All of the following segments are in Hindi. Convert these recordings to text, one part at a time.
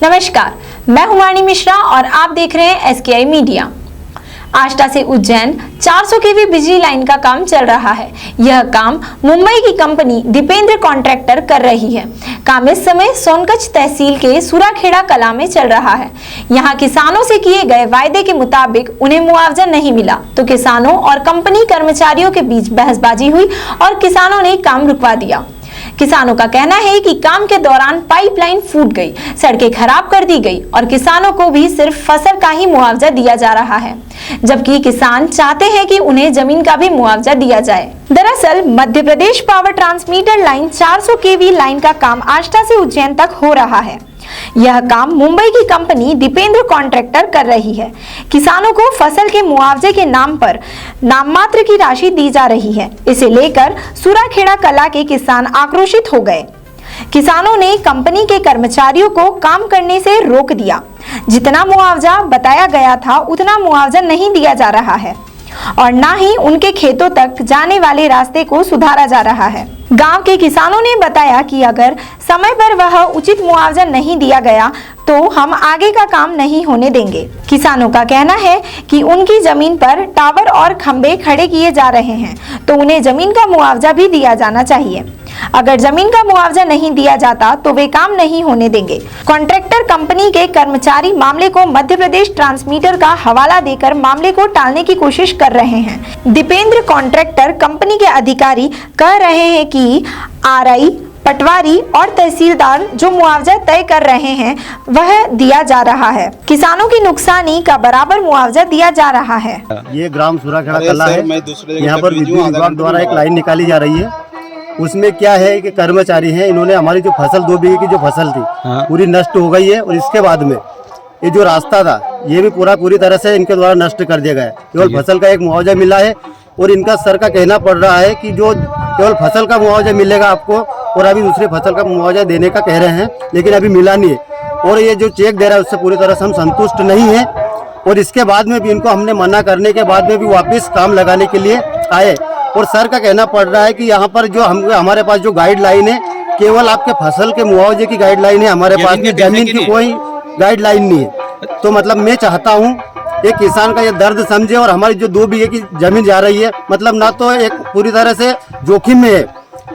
नमस्कार, मैं हुमानी मिश्रा और आप देख रहे हैं SKI मीडिया। आष्टा से उज्जैन 400 केवी बिजली लाइन का काम चल रहा है। यह काम मुंबई की कंपनी दीपेंद्र कॉन्ट्रैक्टर कर रही है। काम इस समय सोनकच्छ तहसील के सुराखेड़ा कला में चल रहा है। यहाँ किसानों से किए गए वायदे के मुताबिक उन्हें मुआवजा नहीं मिला तो किसानों और कंपनी कर्मचारियों के बीच बहसबाजी हुई और किसानों ने काम रुकवा दिया। किसानों का कहना है कि काम के दौरान पाइपलाइन फूट गई, सड़कें खराब कर दी गई और किसानों को भी सिर्फ फसल का ही मुआवजा दिया जा रहा है, जबकि किसान चाहते हैं कि उन्हें जमीन का भी मुआवजा दिया जाए। दरअसल Madhya Pradesh power transmitter line 400 केवी लाइन का काम आष्टा से उज्जैन तक हो रहा है। यह काम मुंबई की कंपनी दीपेंद्र कॉन्ट्रैक्टर कर रही है। किसानों को फसल के मुआवजे के नाम पर नाममात्र की राशि दी जा रही है। इसे लेकर सुराखेड़ा कला के किसान आक्रोशित हो गए। किसानों ने कंपनी के कर्मचारियों को काम करने से रोक दिया। जितना मुआवजा बताया गया था उतना मुआवजा नहीं दिया जा रहा है और ना ही उनके खेतों तक जाने वाले रास्ते को सुधारा जा रहा है। गांव के किसानों ने बताया कि अगर समय पर वह उचित मुआवजा नहीं दिया गया तो हम आगे का काम नहीं होने देंगे। किसानों का कहना है कि उनकी जमीन पर टावर और खंबे खड़े किए जा रहे हैं तो उन्हें जमीन का मुआवजा भी दिया जाना चाहिए। अगर जमीन का मुआवजा नहीं दिया जाता तो वे काम नहीं होने देंगे। कॉन्ट्रैक्टर कंपनी के कर्मचारी मामले को मध्य प्रदेश ट्रांसमीटर का हवाला देकर मामले को टालने की कोशिश कर रहे हैं। दीपेंद्र कॉन्ट्रैक्टर कंपनी के अधिकारी कह रहे हैं कि RI, पटवारी और तहसीलदार जो मुआवजा तय कर रहे हैं वह दिया जा रहा है। किसानों की नुकसानी का बराबर मुआवजा दिया जा रहा है। ये ग्राम सुराखेड़ा कला है। यहाँ पर विद्युत विभाग द्वारा एक लाइन निकाली जा रही है। उसमें क्या है कि कर्मचारी हैं, इन्होंने हमारी जो फसल 2 बीघे की जो फसल थी पूरी नष्ट हो गई है और इसके बाद में ये जो रास्ता था ये भी पूरी तरह से इनके द्वारा नष्ट कर दिया गया है। केवल फसल का एक मुआवजा मिला है और इनका सर का कहना पड़ रहा है कि जो केवल फसल का मुआवजा मिलेगा आपको और अभी दूसरी फसल का मुआवजा देने का कह रहे हैं, लेकिन अभी मिला नहीं है। और ये जो चेक दे रहा है उससे पूरी तरह से हम संतुष्ट नहीं है और इसके बाद में भी इनको हमने मना करने के बाद में भी वापस काम लगाने के लिए आए और सर का कहना पड़ रहा है कि यहाँ पर जो हमारे पास जो गाइडलाइन है केवल आपके फसल के मुआवजे की गाइडलाइन है, हमारे पास में जमीन की कोई गाइडलाइन नहीं है। तो मतलब मैं चाहता हूँ एक किसान का ये दर्द समझे और हमारी जो 2 बीघे की जमीन जा रही है, मतलब ना तो एक पूरी तरह से जोखिम में है,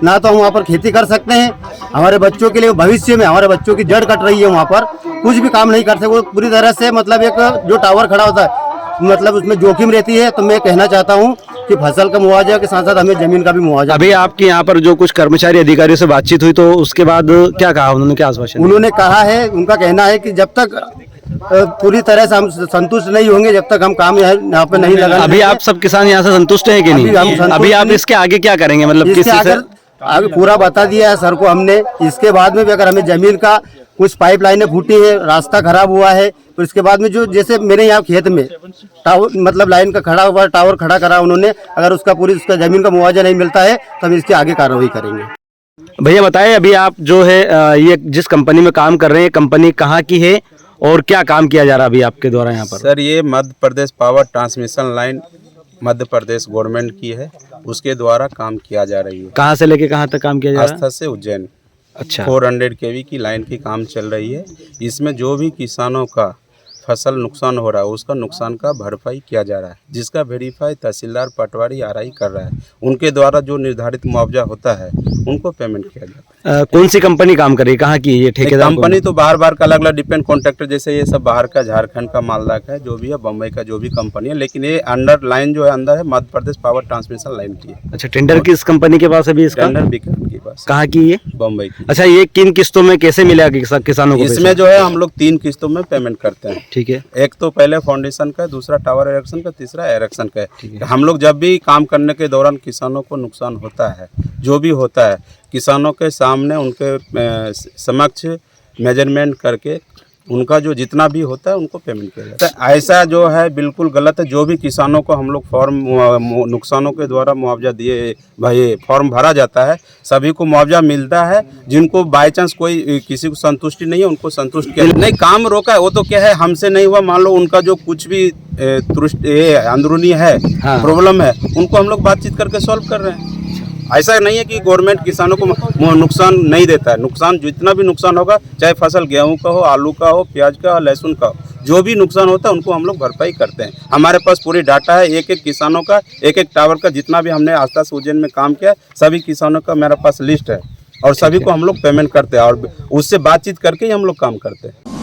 ना तो हम वहाँ पर खेती कर सकते हैं। हमारे बच्चों के लिए भविष्य में हमारे बच्चों की जड़ कट रही है, वहाँ पर कुछ भी काम नहीं कर सकते। पूरी तरह से मतलब एक जो टावर खड़ा होता है मतलब उसमें जोखिम रहती है। तो मैं कहना चाहता हूँ कि फसल का मुआवजा के साथ साथ हमें जमीन का भी मुआवजा। अभी आपके यहाँ पर जो कुछ कर्मचारी अधिकारियों से बातचीत हुई तो उसके बाद क्या कहा उन्होंने, क्या आश्वासन? उन्होंने कहा है, उनका कहना है कि जब तक पूरी तरह से हम संतुष्ट नहीं होंगे जब तक हम काम यहाँ पे नहीं लगा। अभी आप सब किसान यहाँ से संतुष्ट हैं कि नहीं? अभी आप इसके आगे क्या करेंगे, मतलब किस आगे पूरा बता दिया है सर को हमने। इसके बाद में भी अगर हमें जमीन का कुछ पाइपलाइनें फूटी है, रास्ता खराब हुआ है, तो इसके बाद में जो जैसे मेरे यहाँ खेत में टावर मतलब लाइन का खड़ा हुआ टावर खड़ा करा उन्होंने, अगर उसका जमीन का मुआवजा नहीं मिलता है तो हम इसकी आगे कार्रवाई करेंगे। भैया बताएं, अभी आप जो है ये जिस कंपनी में काम कर रहे हैं, कंपनी कहाँ की है और क्या काम किया जा रहा है अभी आपके द्वारा यहाँ पर? सर ये Madhya Pradesh power transmission line Madhya Pradesh government की है, उसके द्वारा काम किया जा रही है। कहाँ से लेके कहाँ तक काम किया जा रहा है? आस्था से उज्जैन। अच्छा, 400 केवी की लाइन की काम चल रही है। इसमें जो भी किसानों का फसल नुकसान हो रहा है उसका नुकसान का भरपाई किया जा रहा है, जिसका वेरीफाई तहसीलदार, पटवारी, RI कर रहा है। उनके द्वारा जो निर्धारित मुआवजा होता है उनको पेमेंट किया जाता है। कौन सी कंपनी काम कर रही है, कहाँ की ये ठेकेदार? कंपनी तो बाहर का अलग अलग डिपेंड कॉन्ट्रैक्टर, जैसे ये सब बाहर का, झारखंड का, मालदा का है, जो भी है, बम्बई का जो भी कंपनी है, लेकिन ये अंडर लाइन जो है अंदर है Madhya Pradesh power transmission line की है। अच्छा, टेंडर किस कंपनी के पास है? अभी टेंडर विक्रम के पास। कहाँ की ये? बम्बई की। अच्छा, ये किन किस्तों में कैसे मिलेगा किसानों को? इसमें जो है हम लोग 3 किस्तों में पेमेंट करते हैं। ठीक है, एक तो पहले फाउंडेशन का, दूसरा टावर इरेक्शन का, तीसरा एरेक्शन का है। हम लोग जब भी काम करने के दौरान किसानों को नुकसान होता है, जो भी होता है, किसानों के सामने उनके समक्ष मेजरमेंट करके उनका जो जितना भी होता है उनको पेमेंट किया जाता है। ऐसा जो है बिल्कुल गलत है। जो भी किसानों को हम लोग फॉर्म नुकसानों के द्वारा मुआवजा दिए भाई फॉर्म भरा जाता है, सभी को मुआवजा मिलता है। जिनको बाई चांस कोई किसी को संतुष्टि नहीं है उनको संतुष्ट किया नहीं। काम रोका है वो तो क्या है, हमसे नहीं हुआ, मान लो उनका जो कुछ भी अंदरूनी है, प्रॉब्लम है, उनको हम लोग बातचीत करके सॉल्व कर रहे हैं। ऐसा नहीं है कि गवर्नमेंट किसानों को नुकसान नहीं देता है। नुकसान जितना भी नुकसान होगा, चाहे फसल गेहूं का हो, आलू का हो, प्याज का हो, लहसुन का हो, जो भी नुकसान होता है उनको हम लोग भरपाई करते हैं। हमारे पास पूरी डाटा है, एक एक किसानों का, एक एक टावर का, जितना भी हमने आस्था से उज्जैन में काम किया सभी किसानों का मेरे पास लिस्ट है और सभी को हम लोग पेमेंट करते हैं और उससे बातचीत करके ही हम लोग काम करते हैं।